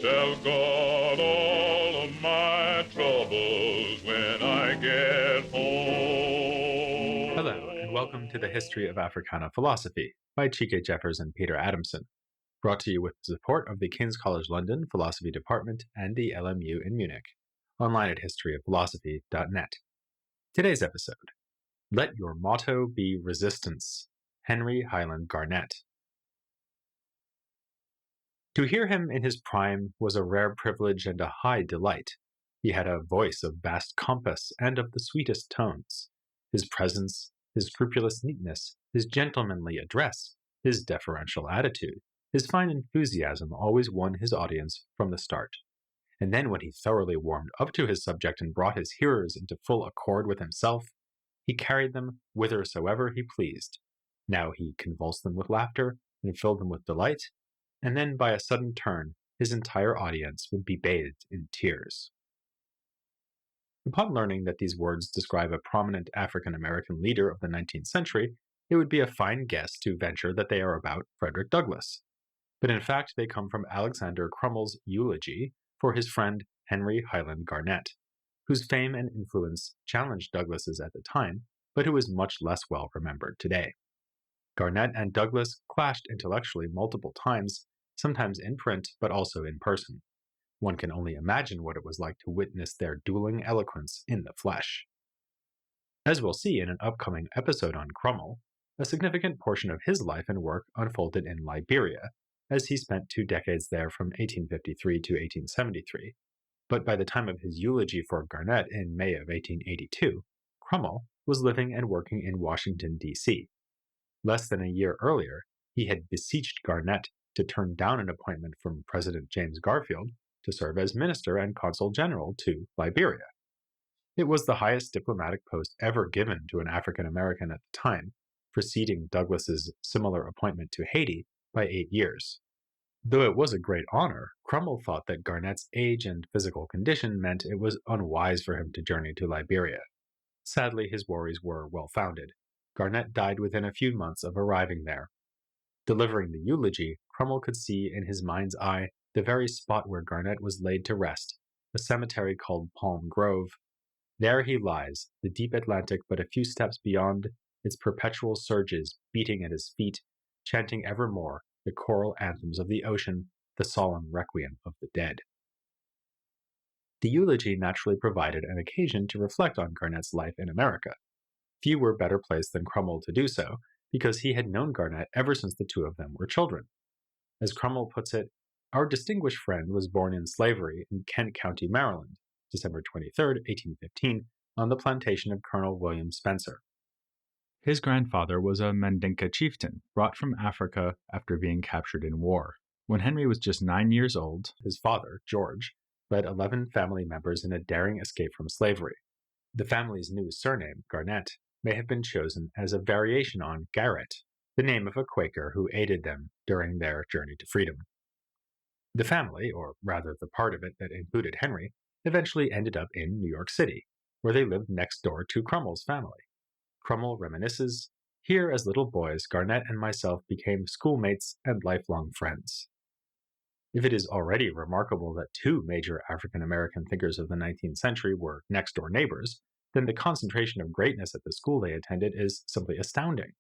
Tell God all of my troubles when I get home. Hello, and welcome to the History of Africana Philosophy by Chike Jeffers and Peter Adamson, brought to you with the support of the King's College London Philosophy Department and the LMU in Munich, online at historyofphilosophy.net. Today's episode, Let Your Motto Be Resistance, Henry Highland Garnet. To hear him in his prime was a rare privilege and a high delight. He had a voice of vast compass and of the sweetest tones. His presence, his scrupulous neatness, his gentlemanly address, his deferential attitude, his fine enthusiasm always won his audience from the start. And then when he thoroughly warmed up to his subject and brought his hearers into full accord with himself, he carried them whithersoever he pleased. Now he convulsed them with laughter and filled them with delight, and then by a sudden turn, his entire audience would be bathed in tears. Upon learning that these words describe a prominent African-American leader of the 19th century, it would be a fine guess to venture that they are about Frederick Douglass. But in fact, they come from Alexander Crummell's eulogy for his friend Henry Highland Garnet, whose fame and influence challenged Douglass's at the time, but who is much less well remembered today. Garnet and Douglass clashed intellectually multiple times, sometimes in print but also in person. One can only imagine what it was like to witness their dueling eloquence in the flesh. As we'll see in an upcoming episode on Crummell, a significant portion of his life and work unfolded in Liberia, as he spent 2 decades there from 1853 to 1873. But by the time of his eulogy for Garnet in May of 1882, Crummell was living and working in Washington, D.C. Less than a year earlier, he had beseeched Garnet to turn down an appointment from President James Garfield to serve as minister and consul general to Liberia. It was the highest diplomatic post ever given to an African American at the time, preceding Douglass's similar appointment to Haiti by 8 years. Though it was a great honor, Crummell thought that Garnet's age and physical condition meant it was unwise for him to journey to Liberia. Sadly, his worries were well-founded. Garnet died within a few months of arriving there. Delivering the eulogy, Crummell could see in his mind's eye the very spot where Garnet was laid to rest, a cemetery called Palm Grove. There he lies, the deep Atlantic but a few steps beyond, its perpetual surges beating at his feet, chanting evermore the choral anthems of the ocean, the solemn requiem of the dead. The eulogy naturally provided an occasion to reflect on Garnet's life in America. Few were better placed than Crummell to do so, because he had known Garnet ever since the two of them were children. As Crummell puts it, our distinguished friend was born in slavery in Kent County, Maryland, December 23, 1815, on the plantation of Colonel William Spencer. His grandfather was a Mandinka chieftain, brought from Africa after being captured in war. When Henry was just 9 years old, his father, George, led 11 family members in a daring escape from slavery. The family's new surname, Garnet, may have been chosen as a variation on Garrett, the name of a Quaker who aided them during their journey to freedom. The family, or rather the part of it that included Henry, eventually ended up in New York City, where they lived next door to Crummell's family. Crummell reminisces, "Here as little boys, Garnet and myself became schoolmates and lifelong friends." If it is already remarkable that 2 major African-American thinkers of the 19th century were next-door neighbors, then the concentration of greatness at the school they attended is simply astounding.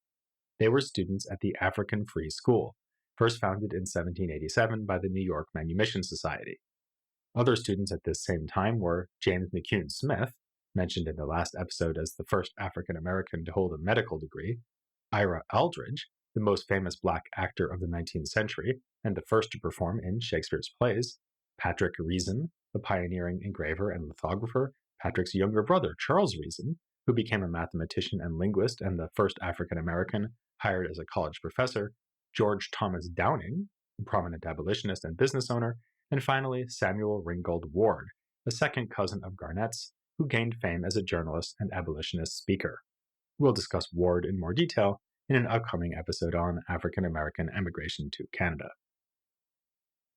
They were students at the African Free School, first founded in 1787 by the New York Manumission Society. Other students at this same time were James McCune Smith, mentioned in the last episode as the first African-American to hold a medical degree, Ira Aldridge, the most famous black actor of the 19th century and the first to perform in Shakespeare's plays, Patrick Reason, the pioneering engraver and lithographer, Patrick's younger brother, Charles Reason, who became a mathematician and linguist and the first African-American hired as a college professor, George Thomas Downing, a prominent abolitionist and business owner, and finally Samuel Ringgold Ward, a second cousin of Garnet's, who gained fame as a journalist and abolitionist speaker. We'll discuss Ward in more detail in an upcoming episode on African-American emigration to Canada.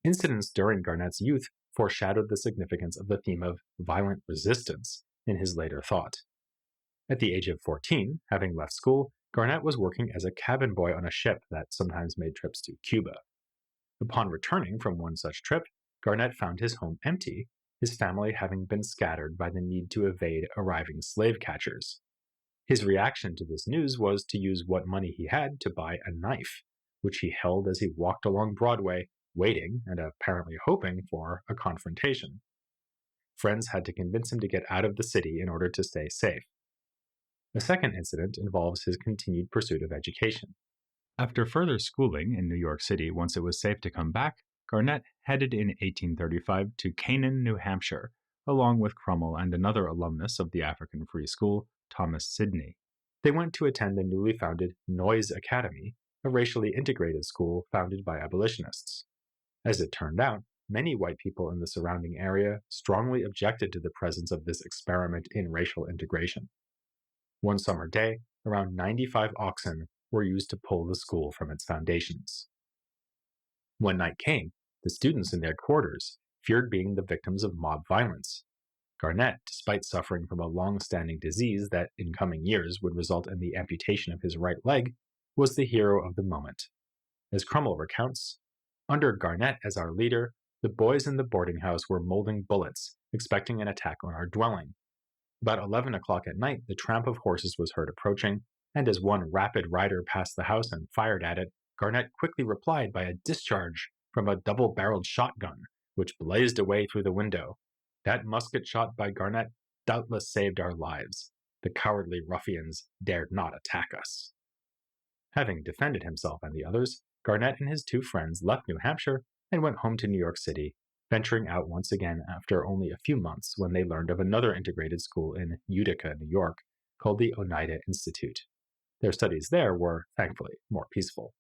Incidents during Garnet's youth foreshadowed the significance of the theme of violent resistance in his later thought. At the age of 14, having left school, Garnet was working as a cabin boy on a ship that sometimes made trips to Cuba. Upon returning from one such trip, Garnet found his home empty, his family having been scattered by the need to evade arriving slave catchers. His reaction to this news was to use what money he had to buy a knife, which he held as he walked along Broadway, waiting and apparently hoping for a confrontation. Friends had to convince him to get out of the city in order to stay safe. The second incident involves his continued pursuit of education. After further schooling in New York City once it was safe to come back, Garnet headed in 1835 to Canaan, New Hampshire, along with Crummell and another alumnus of the African Free School, Thomas Sidney. They went to attend the newly founded Noyes Academy, a racially integrated school founded by abolitionists. As it turned out, many white people in the surrounding area strongly objected to the presence of this experiment in racial integration. One summer day, around 95 oxen were used to pull the school from its foundations. When night came, the students in their quarters feared being the victims of mob violence. Garnet, despite suffering from a long-standing disease that in coming years would result in the amputation of his right leg, was the hero of the moment. As Crummell recounts, "Under Garnet as our leader, the boys in the boarding house were molding bullets, expecting an attack on our dwelling. About 11 o'clock at night, the tramp of horses was heard approaching, and as one rapid rider passed the house and fired at it, Garnet quickly replied by a discharge from a double-barreled shotgun, which blazed away through the window. That musket shot by Garnet doubtless saved our lives. The cowardly ruffians dared not attack us." Having defended himself and the others, Garnet and his two friends left New Hampshire and went home to New York City, venturing out once again after only a few months when they learned of another integrated school in Utica, New York, called the Oneida Institute. Their studies there were, thankfully, more peaceful.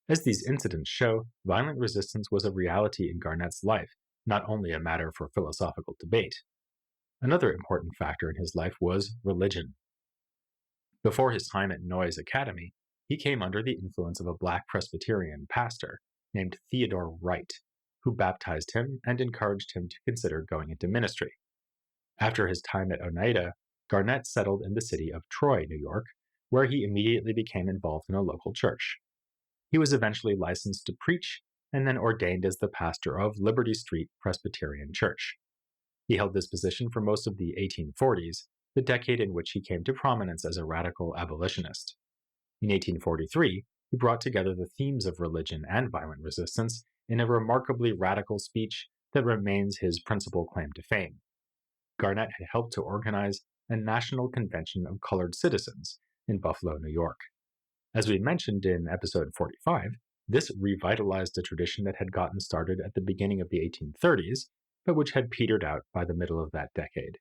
As these incidents show, violent resistance was a reality in Garnet's life, not only a matter for philosophical debate. Another important factor in his life was religion. Before his time at Noyes Academy, he came under the influence of a black Presbyterian pastor named Theodore Wright, who baptized him and encouraged him to consider going into ministry. After his time at Oneida, Garnet settled in the city of Troy, New York, where he immediately became involved in a local church. He was eventually licensed to preach and then ordained as the pastor of Liberty Street Presbyterian Church. He held this position for most of the 1840s, the decade in which he came to prominence as a radical abolitionist. In 1843, he brought together the themes of religion and violent resistance in a remarkably radical speech that remains his principal claim to fame. Garnet had helped to organize a national convention of colored citizens in Buffalo, New York. As we mentioned in episode 45, this revitalized a tradition that had gotten started at the beginning of the 1830s, but which had petered out by the middle of that decade.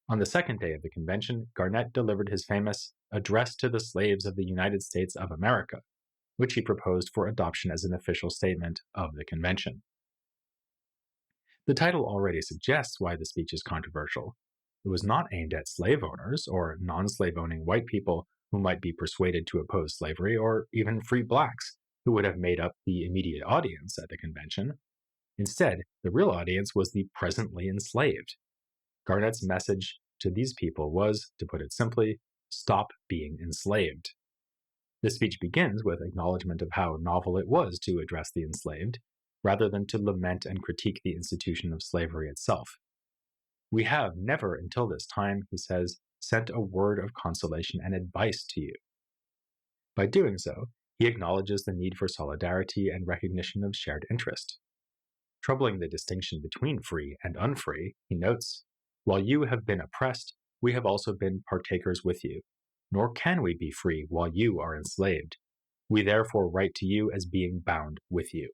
On the second day of the convention, Garnet delivered his famous Address to the Slaves of the United States of America, which he proposed for adoption as an official statement of the convention. The title already suggests why the speech is controversial. It was not aimed at slave owners or non-slave-owning white people who might be persuaded to oppose slavery, or even free blacks, who would have made up the immediate audience at the convention. Instead, the real audience was the presently enslaved. Garnet's message to these people was, to put it simply, stop being enslaved. The speech begins with acknowledgement of how novel it was to address the enslaved, rather than to lament and critique the institution of slavery itself. "We have never until this time," he says, "sent a word of consolation and advice to you." By doing so, he acknowledges the need for solidarity and recognition of shared interest. Troubling the distinction between free and unfree, he notes, "While you have been oppressed, we have also been partakers with you, nor can we be free while you are enslaved. We therefore write to you as being bound with you."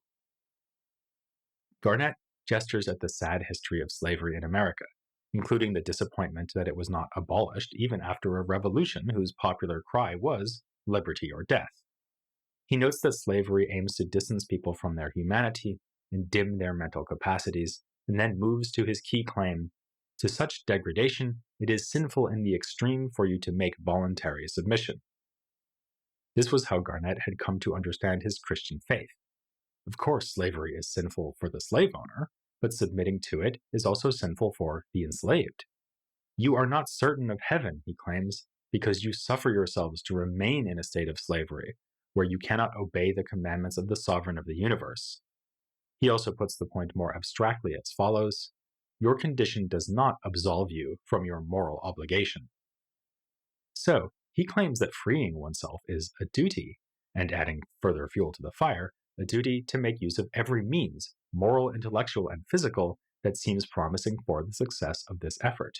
Garnet gestures at the sad history of slavery in America, including the disappointment that it was not abolished even after a revolution whose popular cry was liberty or death. He notes that slavery aims to distance people from their humanity and dim their mental capacities, and then moves to his key claim, "To such degradation, it is sinful in the extreme for you to make voluntary submission." This was how Garnet had come to understand his Christian faith. Of course, slavery is sinful for the slave owner, but submitting to it is also sinful for the enslaved. "You are not certain of heaven," he claims, "because you suffer yourselves to remain in a state of slavery, where you cannot obey the commandments of the sovereign of the universe." He also puts the point more abstractly as follows: your condition does not absolve you from your moral obligation. So, he claims that freeing oneself is a duty, and adding further fuel to the fire, a duty to make use of every means, moral, intellectual, and physical, that seems promising for the success of this effort.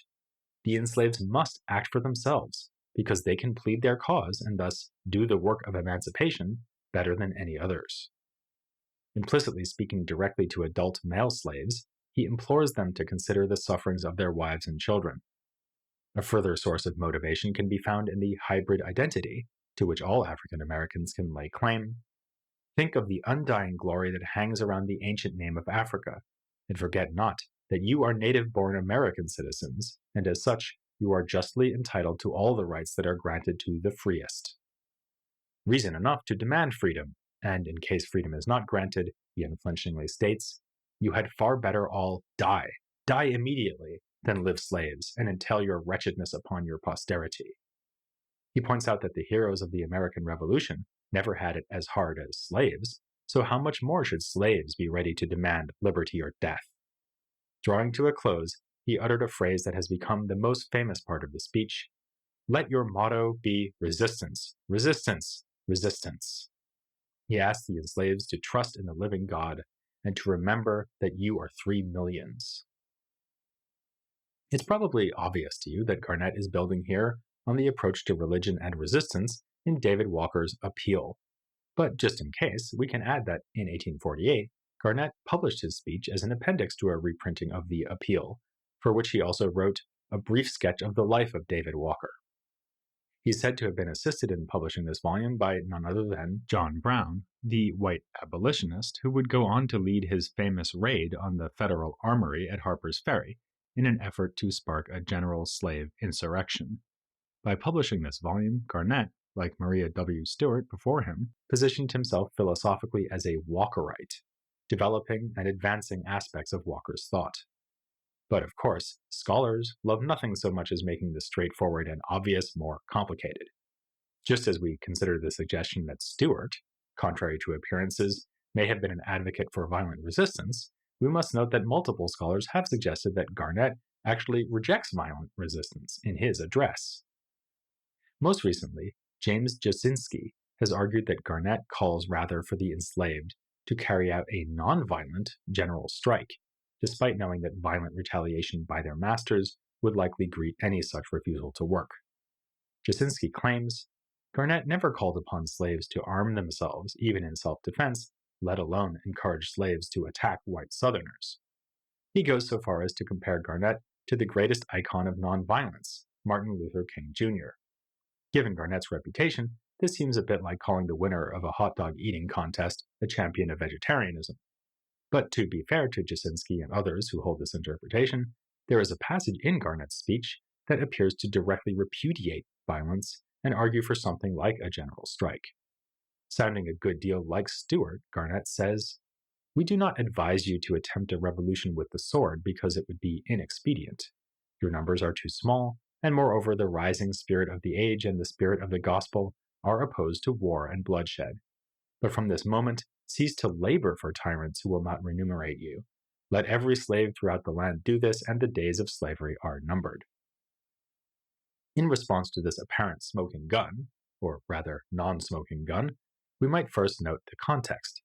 The enslaved must act for themselves, because they can plead their cause and thus do the work of emancipation better than any others. Implicitly speaking directly to adult male slaves, he implores them to consider the sufferings of their wives and children. A further source of motivation can be found in the hybrid identity, to which all African Americans can lay claim. Think of the undying glory that hangs around the ancient name of Africa, and forget not that you are native-born American citizens, and as such, you are justly entitled to all the rights that are granted to the freest. Reason enough to demand freedom, and in case freedom is not granted, he unflinchingly states, you had far better all die immediately, than live slaves, and entail your wretchedness upon your posterity. He points out that the heroes of the American Revolution never had it as hard as slaves, so how much more should slaves be ready to demand liberty or death? Drawing to a close, he uttered a phrase that has become the most famous part of the speech: let your motto be resistance, resistance, resistance. He asked the enslaved to trust in the living God and to remember that you are 3 millions. It's probably obvious to you that Garnet is building here on the approach to religion and resistance in David Walker's Appeal. But just in case, we can add that in 1848, Garnet published his speech as an appendix to a reprinting of the Appeal, for which he also wrote a brief sketch of the life of David Walker. He's said to have been assisted in publishing this volume by none other than John Brown, the white abolitionist who would go on to lead his famous raid on the Federal Armory at Harper's Ferry in an effort to spark a general slave insurrection. By publishing this volume, Garnet, like Maria W. Stewart before him, positioned himself philosophically as a Walkerite, developing and advancing aspects of Walker's thought. But of course, scholars love nothing so much as making the straightforward and obvious more complicated. Just as we consider the suggestion that Stewart, contrary to appearances, may have been an advocate for violent resistance, we must note that multiple scholars have suggested that Garnet actually rejects violent resistance in his address. Most recently, James Jasinski has argued that Garnet calls rather for the enslaved to carry out a non-violent general strike, despite knowing that violent retaliation by their masters would likely greet any such refusal to work. Jasinski claims, Garnet never called upon slaves to arm themselves, even in self-defense, let alone encourage slaves to attack white Southerners. He goes so far as to compare Garnet to the greatest icon of nonviolence, Martin Luther King Jr. Given Garnet's reputation, this seems a bit like calling the winner of a hot dog eating contest a champion of vegetarianism. But to be fair to Jasinski and others who hold this interpretation, there is a passage in Garnet's speech that appears to directly repudiate violence and argue for something like a general strike. Sounding a good deal like Stewart, Garnet says, we do not advise you to attempt a revolution with the sword because it would be inexpedient. Your numbers are too small, and moreover the rising spirit of the age and the spirit of the gospel are opposed to war and bloodshed. But from this moment, cease to labor for tyrants who will not remunerate you. Let every slave throughout the land do this, and the days of slavery are numbered. In response to this apparent smoking gun, or rather non-smoking gun, we might first note the context.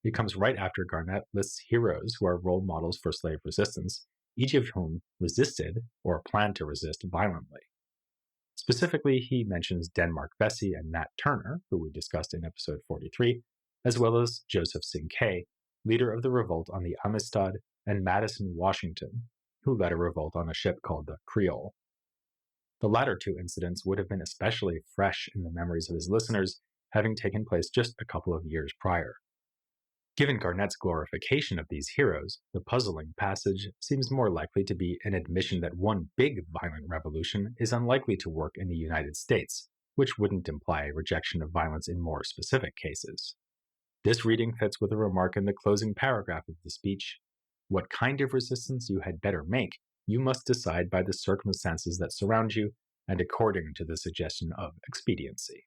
It comes right after Garnet lists heroes who are role models for slave resistance, each of whom resisted or planned to resist violently. Specifically, he mentions Denmark Vesey and Nat Turner, who we discussed in episode 43, as well as Joseph Cinquet, leader of the revolt on the Amistad, and Madison Washington, who led a revolt on a ship called the Creole. The latter two incidents would have been especially fresh in the memories of his listeners, having taken place just a couple of years prior. Given Garnet's glorification of these heroes, the puzzling passage seems more likely to be an admission that one big violent revolution is unlikely to work in the United States, which wouldn't imply a rejection of violence in more specific cases. This reading fits with a remark in the closing paragraph of the speech. What kind of resistance you had better make, you must decide by the circumstances that surround you and according to the suggestion of expediency.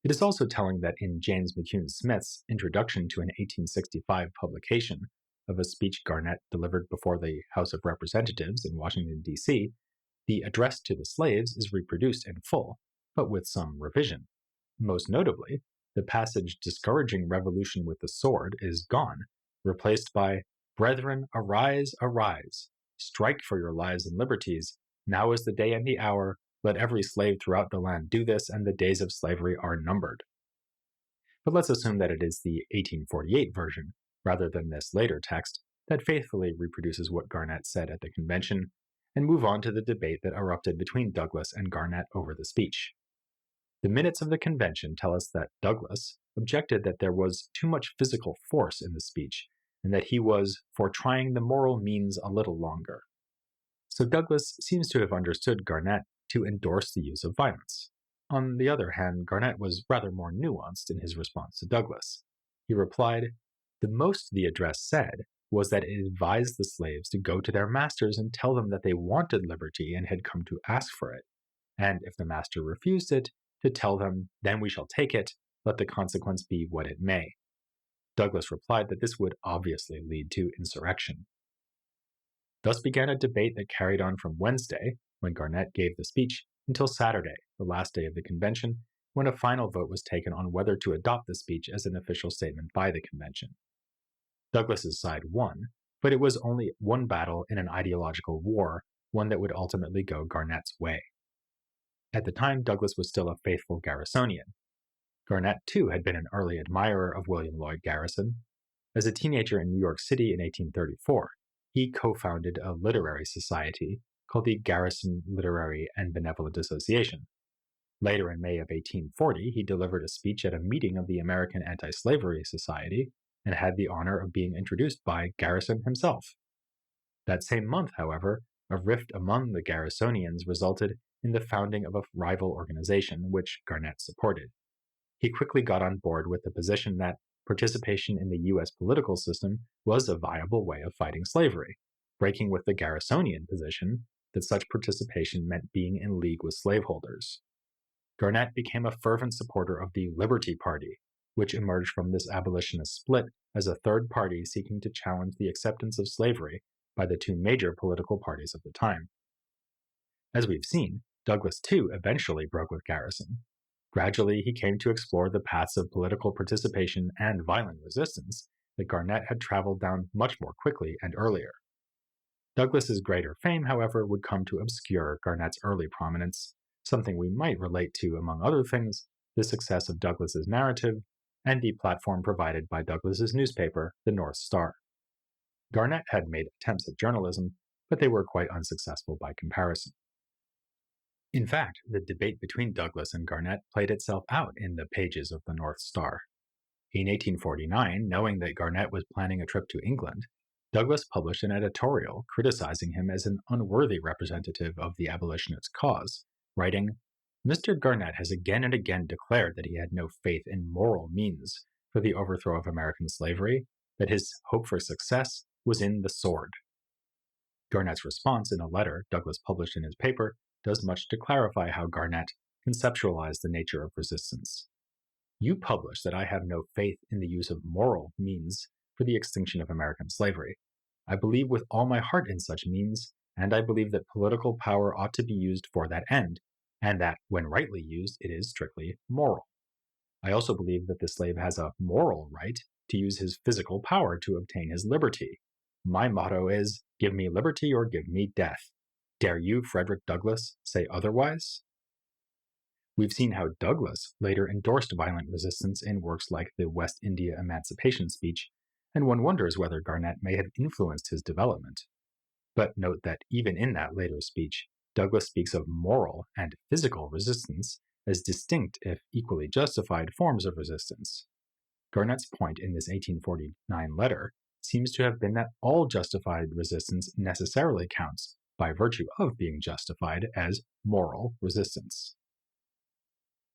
It is also telling that in James McCune Smith's introduction to an 1865 publication of a speech Garnet delivered before the House of Representatives in Washington, D.C., the address to the slaves is reproduced in full, but with some revision. Most notably, the passage discouraging revolution with the sword is gone, replaced by, "Brethren, arise, arise, strike for your lives and liberties. Now is the day and the hour. Let every slave throughout the land do this, and the days of slavery are numbered." But let's assume that it is the 1848 version, rather than this later text, that faithfully reproduces what Garnet said at the convention, and move on to the debate that erupted between Douglas and Garnet over the speech. The minutes of the convention tell us that Douglas objected that there was too much physical force in the speech, and that he was for trying the moral means a little longer. So Douglas seems to have understood Garnet to endorse the use of violence. On the other hand, Garnet was rather more nuanced in his response to Douglas. He replied, "The most the address said was that it advised the slaves to go to their masters and tell them that they wanted liberty and had come to ask for it, and if the master refused it, to tell them, 'Then we shall take it, let the consequence be what it may.'" Douglas replied that this would obviously lead to insurrection. Thus began a debate that carried on from Wednesday, when Garnet gave the speech, until Saturday, the last day of the convention, when a final vote was taken on whether to adopt the speech as an official statement by the convention. Douglas's side won, but it was only one battle in an ideological war, one that would ultimately go Garnet's way. At the time, Douglas was still a faithful Garrisonian. Garnet, too, had been an early admirer of William Lloyd Garrison. As a teenager in New York City in 1834, he co-founded a literary society called the Garrison Literary and Benevolent Association. Later in May of 1840, he delivered a speech at a meeting of the American Anti-Slavery Society and had the honor of being introduced by Garrison himself. That same month, however, a rift among the Garrisonians resulted in the founding of a rival organization, which Garnet supported. He quickly got on board with the position that participation in the U.S. political system was a viable way of fighting slavery, breaking with the Garrisonian position that such participation meant being in league with slaveholders. Garnet became a fervent supporter of the Liberty Party, which emerged from this abolitionist split as a third party seeking to challenge the acceptance of slavery by the two major political parties of the time. As we've seen, Douglas too eventually broke with Garrison. Gradually, he came to explore the paths of political participation and violent resistance that Garnet had traveled down much more quickly and earlier. Douglas's greater fame, however, would come to obscure Garnet's early prominence, something we might relate to, among other things, the success of Douglas's narrative and the platform provided by Douglas's newspaper, the North Star. Garnet had made attempts at journalism, but they were quite unsuccessful by comparison. In fact, the debate between Douglas and Garnet played itself out in the pages of the North Star. In 1849, knowing that Garnet was planning a trip to England, Douglas published an editorial criticizing him as an unworthy representative of the abolitionist cause, writing, "Mr. Garnet has again and again declared that he had no faith in moral means for the overthrow of American slavery, that his hope for success was in the sword." Garnet's response in a letter Douglas published in his paper does much to clarify how Garnet conceptualized the nature of resistance. "You publish that I have no faith in the use of moral means for the extinction of American slavery. I believe with all my heart in such means, and I believe that political power ought to be used for that end, and that, when rightly used, it is strictly moral. I also believe that the slave has a moral right to use his physical power to obtain his liberty. My motto is, give me liberty or give me death. Dare you, Frederick Douglass, say otherwise?" We've seen how Douglas later endorsed violent resistance in works like the West India Emancipation Speech, and one wonders whether Garnet may have influenced his development. But note that even in that later speech, Douglas speaks of moral and physical resistance as distinct, if equally justified, forms of resistance. Garnet's point in this 1849 letter seems to have been that all justified resistance necessarily counts, by virtue of being justified, as moral resistance.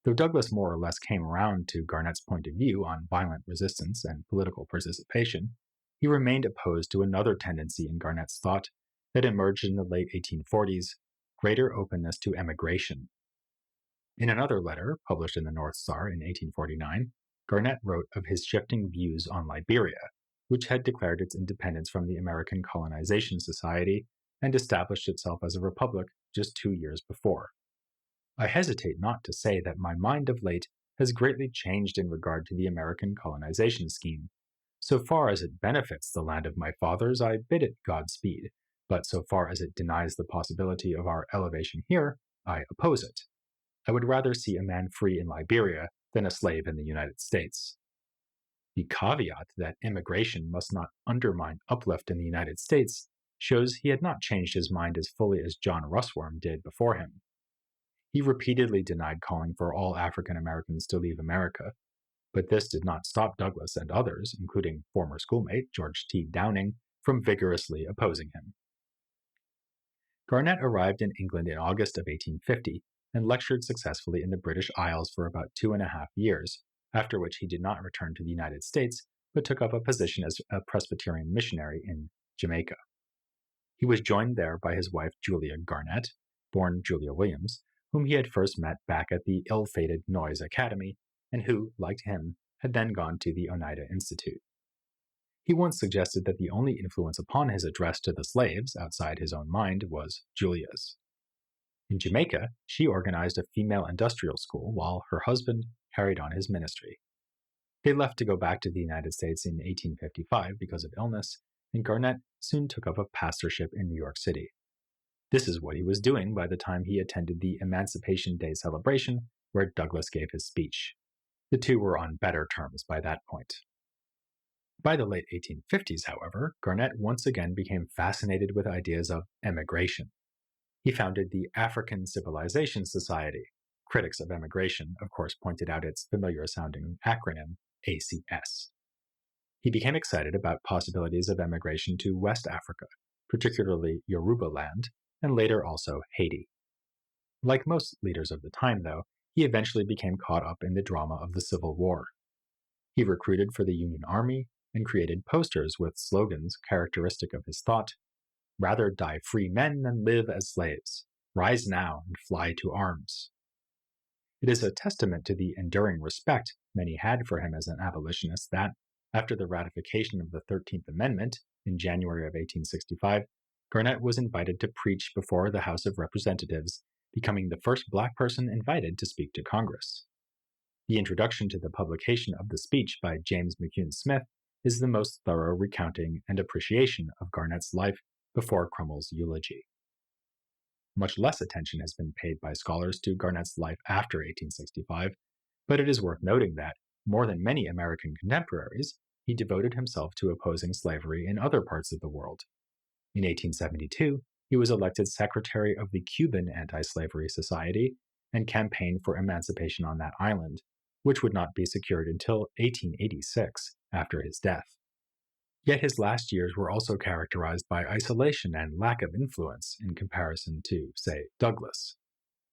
Though Douglas more or less came around to Garnet's point of view on violent resistance and political participation, he remained opposed to another tendency in Garnet's thought that emerged in the late 1840s, greater openness to emigration. In another letter, published in the North Star in 1849, Garnet wrote of his shifting views on Liberia, which had declared its independence from the American Colonization Society and established itself as a republic just 2 years before. I hesitate not to say that my mind of late has greatly changed in regard to the American colonization scheme. So far as it benefits the land of my fathers, I bid it Godspeed, but so far as it denies the possibility of our elevation here, I oppose it. I would rather see a man free in Liberia than a slave in the United States. The caveat that immigration must not undermine uplift in the United States shows he had not changed his mind as fully as John Russwurm did before him. He repeatedly denied calling for all African Americans to leave America, but this did not stop Douglas and others, including former schoolmate George T. Downing, from vigorously opposing him. Garnet arrived in England in August of 1850 and lectured successfully in the British Isles for about 2.5 years, after which he did not return to the United States, but took up a position as a Presbyterian missionary in Jamaica. He was joined there by his wife Julia Garnet, born Julia Williams, whom he had first met back at the ill-fated Noyes Academy, and who, like him, had then gone to the Oneida Institute. He once suggested that the only influence upon his address to the slaves, outside his own mind, was Julia's. In Jamaica, she organized a female industrial school while her husband carried on his ministry. They left to go back to the United States in 1855 because of illness, and Garnet soon took up a pastorship in New York City. This is what he was doing by the time he attended the Emancipation Day celebration where Douglas gave his speech. The two were on better terms by that point. By the late 1850s, however, Garnet once again became fascinated with ideas of emigration. He founded the African Civilization Society. Critics of emigration, of course, pointed out its familiar-sounding acronym, ACS. He became excited about possibilities of emigration to West Africa, particularly Yoruba land, and later also Haiti. Like most leaders of the time, though, he eventually became caught up in the drama of the Civil War. He recruited for the Union Army and created posters with slogans characteristic of his thought: "Rather die free men than live as slaves. Rise now and fly to arms." It is a testament to the enduring respect many had for him as an abolitionist that, after the ratification of the 13th Amendment in January of 1865, Garnet was invited to preach before the House of Representatives, becoming the first black person invited to speak to Congress. The introduction to the publication of the speech by James McCune Smith is the most thorough recounting and appreciation of Garnet's life before Cromwell's eulogy. Much less attention has been paid by scholars to Garnet's life after 1865, but it is worth noting that, more than many American contemporaries, he devoted himself to opposing slavery in other parts of the world. In 1872, he was elected secretary of the Cuban Anti-Slavery Society and campaigned for emancipation on that island, which would not be secured until 1886, after his death. Yet his last years were also characterized by isolation and lack of influence in comparison to, say, Douglas.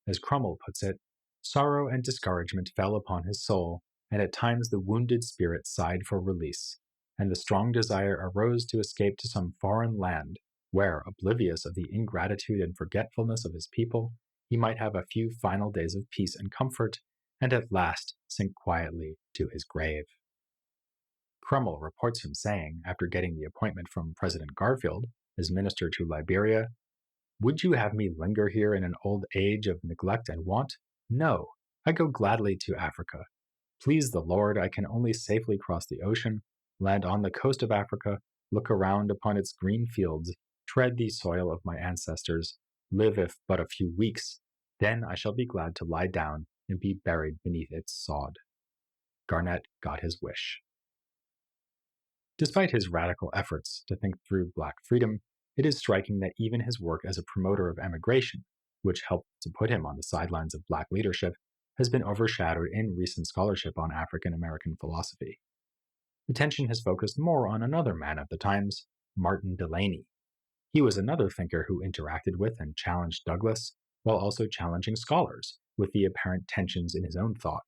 As Cromwell puts it, sorrow and discouragement fell upon his soul, and at times the wounded spirit sighed for release, and the strong desire arose to escape to some foreign land, where, oblivious of the ingratitude and forgetfulness of his people, he might have a few final days of peace and comfort, and at last sink quietly to his grave. Cromwell reports him saying, after getting the appointment from President Garfield as minister to Liberia, "Would you have me linger here in an old age of neglect and want? No, I go gladly to Africa. Please the Lord, I can only safely cross the ocean, land on the coast of Africa, look around upon its green fields, tread the soil of my ancestors, live if but a few weeks, then I shall be glad to lie down and be buried beneath its sod." Garnet got his wish. Despite his radical efforts to think through black freedom, it is striking that even his work as a promoter of emigration, which helped to put him on the sidelines of black leadership, has been overshadowed in recent scholarship on African American philosophy. Attention has focused more on another man of the times, Martin Delany. He was another thinker who interacted with and challenged Douglas, while also challenging scholars with the apparent tensions in his own thought.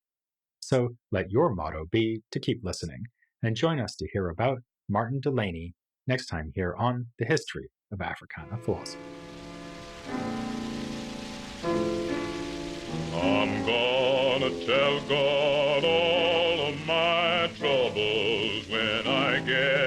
So let your motto be to keep listening, and join us to hear about Martin Delany next time here on The History of Africana Philosophy. I'm gonna tell God all of my troubles when I get